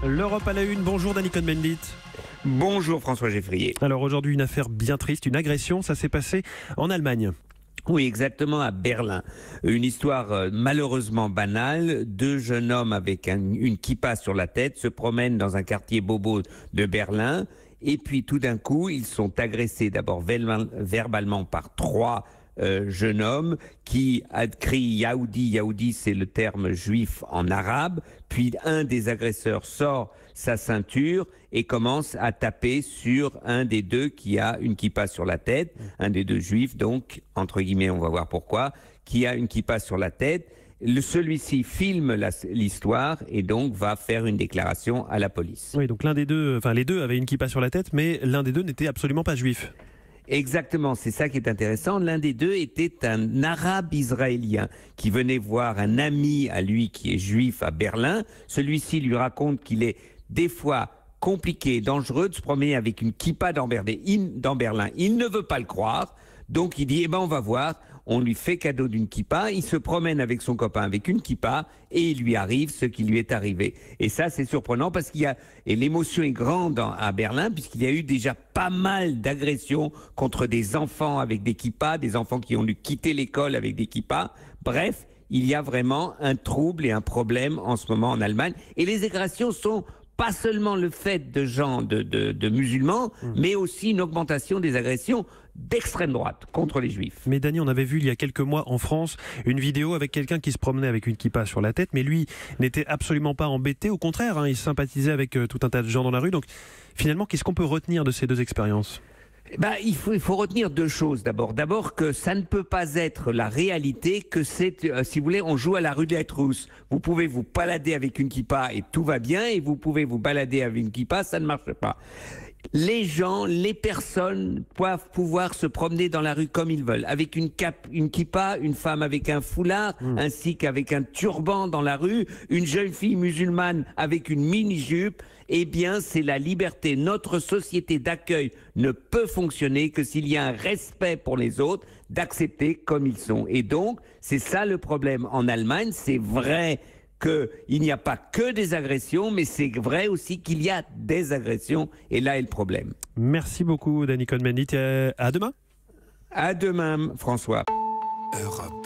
L'Europe à la une, bonjour Dany Cohn-Bendit. Bonjour François Geffrier. Alors aujourd'hui une affaire bien triste, une agression, ça s'est passé en Allemagne. Oui, exactement, à Berlin. Une histoire malheureusement banale. Deux jeunes hommes avec une kippa sur la tête se promènent dans un quartier bobo de Berlin. Et puis tout d'un coup, ils sont agressés d'abord verbalement par trois jeunes hommes qui crient Yaoudi. Yaoudi, c'est le terme juif en arabe. Puis un des agresseurs sort sa ceinture et commence à taper sur un des deux qui a une kippa sur la tête. Un des deux juifs, donc, entre guillemets, on va voir pourquoi, qui a une kippa sur la tête. Celui-ci filme l'histoire et donc va faire une déclaration à la police. Oui, donc les deux avaient une kippa sur la tête, mais l'un des deux n'était absolument pas juif. Exactement, c'est ça qui est intéressant. L'un des deux était un arabe israélien qui venait voir un ami à lui qui est juif à Berlin. Celui-ci lui raconte qu'il est des fois compliqué, dangereux de se promener avec une kippa dans Berlin. Il ne veut pas le croire, donc il dit on va voir. On lui fait cadeau d'une kippa, il se promène avec son copain avec une kippa et il lui arrive ce qui lui est arrivé. Et ça, c'est surprenant parce et l'émotion est grande à Berlin puisqu'il y a eu déjà pas mal d'agressions contre des enfants avec des kippas, des enfants qui ont dû quitter l'école avec des kippas. Bref, il y a vraiment un trouble et un problème en ce moment en Allemagne. Et les agressions sont pas seulement le fait de gens, de musulmans, mais aussi une augmentation des agressions d'extrême droite contre les juifs. Mais Dany, on avait vu il y a quelques mois en France une vidéo avec quelqu'un qui se promenait avec une kippa sur la tête, mais lui n'était absolument pas embêté, au contraire, il sympathisait avec tout un tas de gens dans la rue. Donc finalement, qu'est-ce qu'on peut retenir de ces deux expériences ? Il faut retenir deux choses d'abord. D'abord que ça ne peut pas être la réalité, que c'est, si vous voulez, on joue à la roulette russe. Vous pouvez vous balader avec une kippa et tout va bien, et vous pouvez vous balader avec une kippa, ça ne marche pas. Les gens, les personnes doivent pouvoir se promener dans la rue comme ils veulent. Avec une kippa, une femme avec un foulard, ainsi qu'avec un turban dans la rue, une jeune fille musulmane avec une mini-jupe. Eh bien, c'est la liberté. Notre société d'accueil ne peut fonctionner que s'il y a un respect pour les autres, d'accepter comme ils sont. Et donc, c'est ça le problème. En Allemagne, c'est vrai qu'il n'y a pas que des agressions, mais c'est vrai aussi qu'il y a des agressions, et là est le problème. Merci beaucoup Dany Cohn-Bendit, à demain. À demain François. Europe.